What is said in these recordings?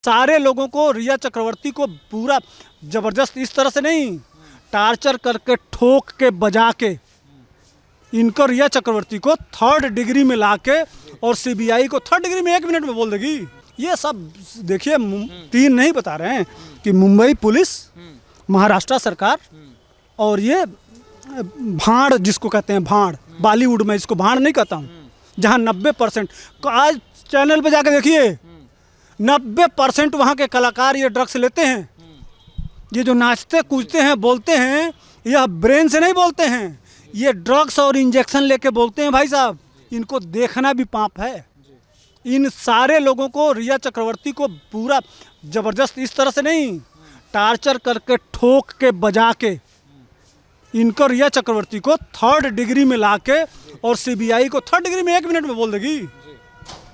सारे लोगों को रिया चक्रवर्ती को पूरा जबरदस्त इस तरह से नहीं टार्चर करके ठोक के बजा के इनको रिया चक्रवर्ती को 3rd डिग्री में लाके और सीबीआई को 3rd डिग्री में 1 मिनट में बोल देगी। ये सब देखिए 3 नहीं बता रहे हैं कि मुंबई पुलिस, महाराष्ट्र सरकार और ये भाड़ जिसको कहते हैं भाड़, बॉलीवुड में इसको भाड़ नहीं कहता हूँ, जहाँ 90% आज चैनल पे जाकर देखिए 90% वहाँ के कलाकार ये ड्रग्स लेते हैं। ये जो नाचते कूदते हैं बोलते हैं यह ब्रेन से नहीं बोलते हैं, ये ड्रग्स और इंजेक्शन लेके बोलते हैं। भाई साहब इनको देखना भी पाप है। इन सारे लोगों को रिया चक्रवर्ती को पूरा जबरदस्त इस तरह से नहीं टार्चर करके ठोक के बजा के इनको रिया चक्रवर्ती को 3rd डिग्री में लाके और सीबीआई को 3rd डिग्री में 1 मिनट में बोल देगी।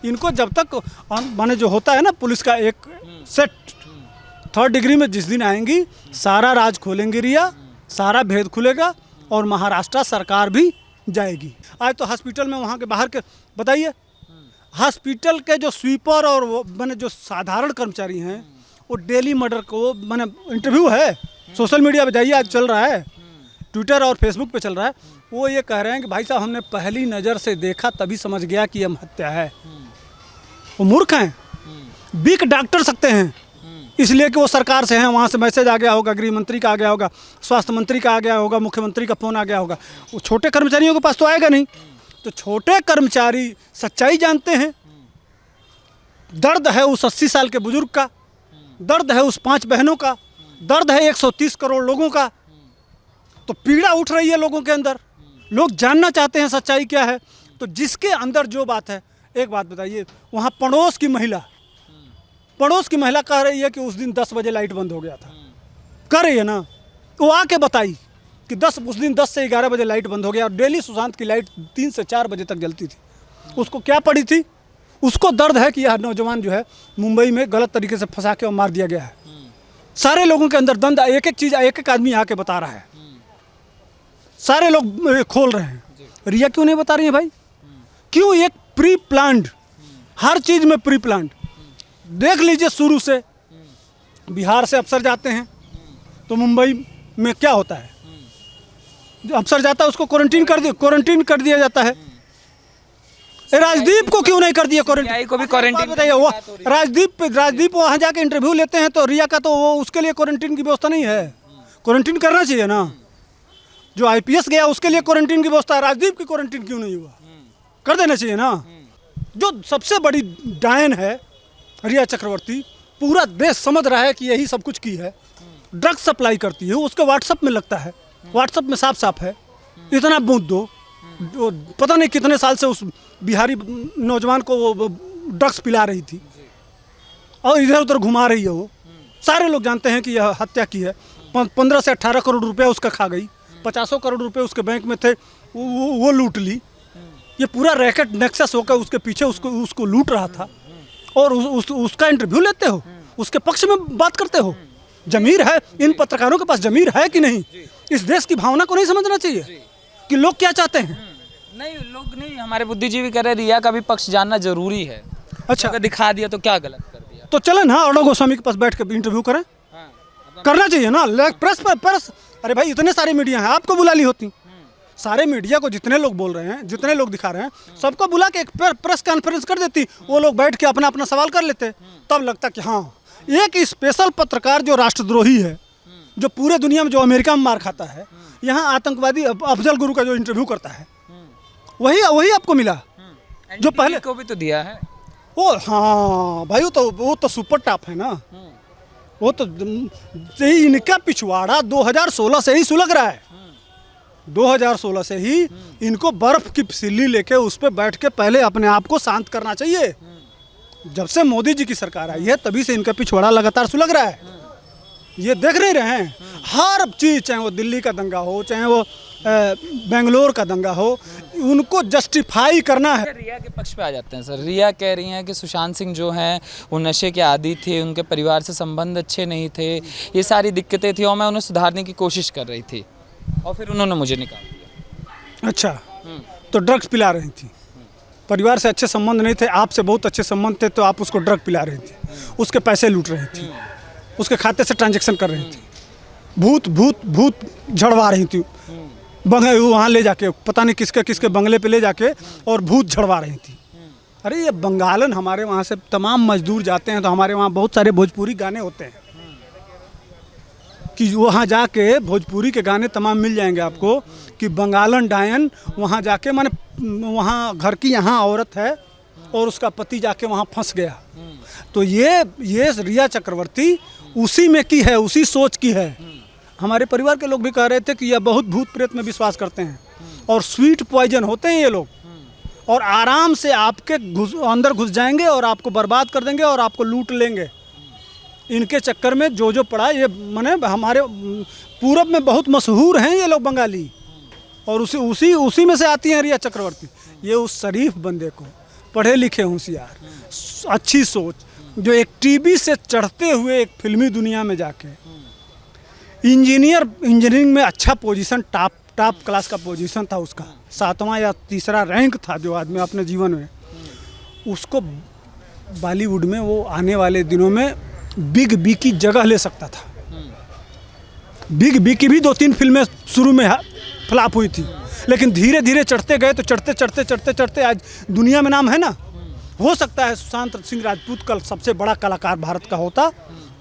इनको जब तक माने जो होता है ना पुलिस का एक सेट 3rd डिग्री में जिस दिन आएंगी सारा राज खोलेंगी रिया, सारा भेद खुलेगा और महाराष्ट्र सरकार भी जाएगी। आज तो हॉस्पिटल में वहाँ के बाहर के बताइए, हॉस्पिटल के जो स्वीपर और माने जो साधारण कर्मचारी हैं वो डेली मर्डर को माने इंटरव्यू है सोशल मीडिया पे जाइए, आज चल रहा है, ट्विटर और फेसबुक पे चल रहा है। वो ये कह रहे हैं कि भाई साहब हमने पहली नज़र से देखा तभी समझ गया कि यह हत्या है। वो मूर्ख हैं, वीक डॉक्टर सकते हैं इसलिए कि वो सरकार से हैं, वहाँ से मैसेज आ गया होगा, गृह मंत्री का आ गया होगा, स्वास्थ्य मंत्री का आ गया होगा, मुख्यमंत्री का फ़ोन आ गया होगा। वो छोटे कर्मचारियों के पास तो आएगा नहीं। तो छोटे कर्मचारी सच्चाई जानते हैं। दर्द है उस 80 साल के बुजुर्ग का, दर्द है उस 5 बहनों का, दर्द है 130 करोड़ लोगों का। तो पीड़ा उठ रही है लोगों के अंदर, लोग जानना चाहते हैं सच्चाई क्या है। तो जिसके अंदर जो बात है, एक बात बताइए, वहाँ पड़ोस की महिला कह रही है कि उस दिन 10 बजे लाइट बंद हो गया था, कह रही है ना, वो आके बताई कि उस दिन 10 से 11 बजे लाइट बंद हो गया और डेली सुशांत की लाइट 3 से 4 बजे तक जलती थी। उसको क्या पड़ी थी? उसको दर्द है कि यह नौजवान जो है मुंबई में गलत तरीके से फंसा के और मार दिया गया है। सारे लोगों के अंदर दंड, एक एक चीज़ एक एक आदमी आके बता रहा है, सारे लोग खोल रहे हैं। रिया क्यों नहीं बता रही है भाई? क्यों? एक प्री प्लान्ड, हर चीज़ में प्री प्लान्ड। देख लीजिए शुरू से बिहार से अफसर जाते हैं तो मुंबई में क्या होता है, जो अफसर जाता है उसको क्वारंटीन कर दिया जाता है। राजदीप को क्यों नहीं कर दिया क्वारंटीन? को भी क्वारंटीन बताइए, वो राजदीप वहाँ जाके इंटरव्यू लेते हैं तो रिया का तो वो उसके लिए क्वारंटीन की व्यवस्था नहीं है। क्वारंटीन करना चाहिए ना, जो IPS गया उसके लिए क्वारंटीन की व्यवस्था है, राजदीप की क्वारंटीन क्यों नहीं हुआ? कर देना चाहिए ना। जो सबसे बड़ी डायन है रिया चक्रवर्ती, पूरा देश समझ रहा है कि यही सब कुछ की है, ड्रग्स सप्लाई करती है, उसके व्हाट्सएप में लगता है, व्हाट्सएप में साफ साफ है, इतना बूथ दो, पता नहीं कितने साल से उस बिहारी नौजवान को वो ड्रग्स पिला रही थी और इधर उधर घुमा रही है। वो सारे लोग जानते हैं कि यह हत्या की है। 15 से 18 करोड़ रुपया उसका खा गई, 50 करोड़ रुपए उसके बैंक में थे, वो लूट ली। ये पूरा रैकेट नेक्सस होकर उसके पीछे उसको लूट रहा था और उसका इंटरव्यू लेते हो, उसके पक्ष में बात करते हो। जमीर है इन पत्रकारों के पास, जमीर है कि नहीं? इस देश की भावना को नहीं समझना चाहिए कि लोग क्या चाहते हैं। नहीं, लोग नहीं, हमारे बुद्धिजीवी कह रहे रिया का भी पक्ष जानना जरूरी है। अच्छा, अगर दिखा दिया तो क्या गलत कर दिया? तो चले ना अर्णव गोस्वामी के पास बैठ के इंटरव्यू करें। करना चाहिए ना, प्रेस। अरे भाई इतने सारे मीडिया हैं, आपको बुला ली होती। सारे मीडिया को जितने लोग बोल रहे हैं, जितने लोग दिखा रहे हैं, सबको बुला के एक प्रेस कॉन्फ्रेंस कर देती, वो लोग बैठ के अपना अपना सवाल कर लेते। तब लगता कि हाँ, एक स्पेशल पत्रकार जो राष्ट्रद्रोही है, जो पूरे दुनिया में, जो अमेरिका में मार खाता है, यहाँ आतंकवादी अफजल गुरु का जो इंटरव्यू करता है, वही आपको मिला जो पहले को भी तो दिया है। वो हाँ भाई, वो तो सुपर टॉप है ना। वो तो इनका पिछवाड़ा 2016 से ही सुलग रहा है। 2016 से ही इनको बर्फ की सिल्ली लेके उस पर बैठ के पहले अपने आप को शांत करना चाहिए। जब से मोदी जी की सरकार आई है तभी से इनका पिछवाड़ा लगातार सुलग रहा है। ये देख नहीं रहे हैं, हर चीज़, चाहे वो दिल्ली का दंगा हो, चाहे वो बेंगलोर का दंगा हो, उनको जस्टिफाई करना है। रिया के पक्ष पे आ जाते हैं सर। रिया कह रही हैं कि सुशांत सिंह जो हैं वो नशे के आदी थे, उनके परिवार से संबंध अच्छे नहीं थे, ये सारी दिक्कतें थी और मैं उन्हें सुधारने की कोशिश कर रही थी और फिर उन्होंने मुझे निकाल दिया। अच्छा, तो ड्रग्स पिला रही थी। परिवार से अच्छे संबंध नहीं थे, आपसे बहुत अच्छे संबंध थे, तो आप उसको ड्रग पिला रही थी, उसके पैसे लूट रही थी, उसके खाते से ट्रांजैक्शन कर रही थी, भूत भूत भूत झड़वा रही थी, बंगले वहाँ ले जाके पता नहीं किसके किसके बंगले पे ले जाके और भूत झड़वा रही थी। अरे ये बंगालन, हमारे वहाँ से तमाम मजदूर जाते हैं तो हमारे वहाँ बहुत सारे भोजपुरी गाने होते हैं कि वहाँ जाके भोजपुरी के गाने तमाम मिल जाएंगे आपको कि बंगालन डायन वहाँ जाके, माने वहाँ घर की यहाँ औरत है और उसका पति जाके वहाँ फंस गया, तो ये रिया चक्रवर्ती उसी में की है, उसी सोच की है। हमारे परिवार के लोग भी कह रहे थे कि यह बहुत भूत प्रेत में विश्वास करते हैं और स्वीट पॉइजन होते हैं ये लोग, और आराम से आपके अंदर घुस जाएंगे और आपको बर्बाद कर देंगे और आपको लूट लेंगे। इनके चक्कर में जो पड़ा, ये माने हमारे पूरब में बहुत मशहूर हैं ये लोग बंगाली, और उसी में से आती हैं रिया चक्रवर्ती। ये उस शरीफ बंदे को, पढ़े लिखे होशियार, अच्छी सोच, जो एक टीवी से चढ़ते हुए एक फिल्मी दुनिया में जाके इंजीनियरिंग में अच्छा पोजीशन, टॉप क्लास का पोजीशन था उसका, 7वां या 3रा रैंक था जो आदमी अपने जीवन में, उसको बॉलीवुड में वो आने वाले दिनों में बिग बी की जगह ले सकता था। बिग बी की भी 2-3 फिल्में शुरू में फ्लॉप हुई थी, लेकिन धीरे धीरे चढ़ते गए, तो चढ़ते आज दुनिया में नाम है ना। हो सकता है सुशांत सिंह राजपूत कल सबसे बड़ा कलाकार भारत का होता,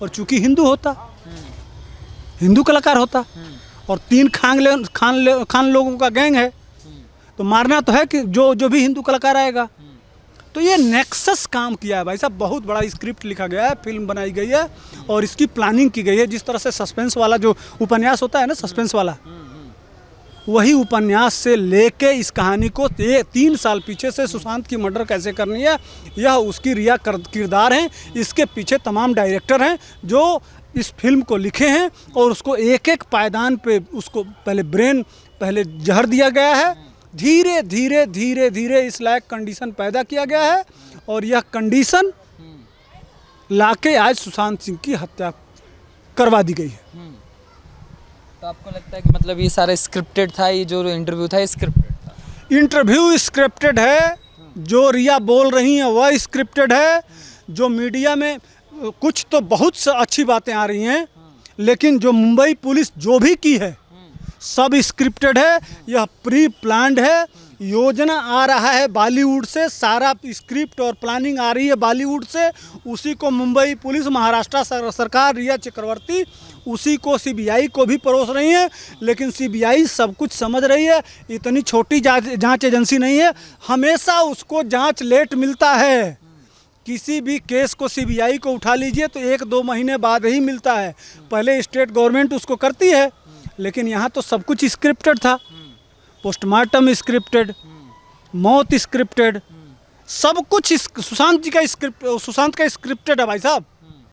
और चूंकि हिंदू कलाकार होता, और 3 खान लोगों का गैंग है, तो मारना तो है कि जो भी हिंदू कलाकार आएगा। तो ये नेक्सस काम किया है भाई साहब, बहुत बड़ा स्क्रिप्ट लिखा गया है, फिल्म बनाई गई है और इसकी प्लानिंग की गई है। जिस तरह से सस्पेंस वाला जो उपन्यास होता है ना, सस्पेंस वाला, वही उपन्यास से लेके इस कहानी को 3 साल पीछे से सुशांत की मर्डर कैसे करनी है, यह उसकी रिया किरदार हैं। इसके पीछे तमाम डायरेक्टर हैं जो इस फिल्म को लिखे हैं, और उसको एक पायदान पे उसको पहले जहर दिया गया है, धीरे धीरे इस लायक कंडीशन पैदा किया गया है, और यह कंडीशन लाके आज सुशांत सिंह की हत्या करवा दी गई है। तो आपको लगता है कि मतलब ये सारा स्क्रिप्टेड था, ये जो इंटरव्यू था स्क्रिप्टेड था? इंटरव्यू स्क्रिप्टेड है, जो रिया बोल रही हैं वह स्क्रिप्टेड है, जो मीडिया में कुछ तो बहुत अच्छी बातें आ रही हैं, लेकिन जो मुंबई पुलिस जो भी की है सब स्क्रिप्टेड है। यह प्री प्लान्ड है, योजना आ रहा है बॉलीवुड से, सारा स्क्रिप्ट और प्लानिंग आ रही है बॉलीवुड से, उसी को मुंबई पुलिस, महाराष्ट्र सरकार, रिया चक्रवर्ती उसी को सीबीआई को भी परोस रही है। लेकिन सीबीआई सब कुछ समझ रही है, इतनी छोटी जांच एजेंसी नहीं है, हमेशा उसको जांच लेट मिलता है। किसी भी केस को सीबीआई को उठा लीजिए तो 1-2 महीने बाद ही मिलता है, पहले स्टेट गवर्नमेंट उसको करती है। लेकिन यहाँ तो सब कुछ स्क्रिप्टेड था, पोस्टमार्टम स्क्रिप्टेड, मौत स्क्रिप्टेड, सब कुछ सुशांत का स्क्रिप्टेड है भाई साहब।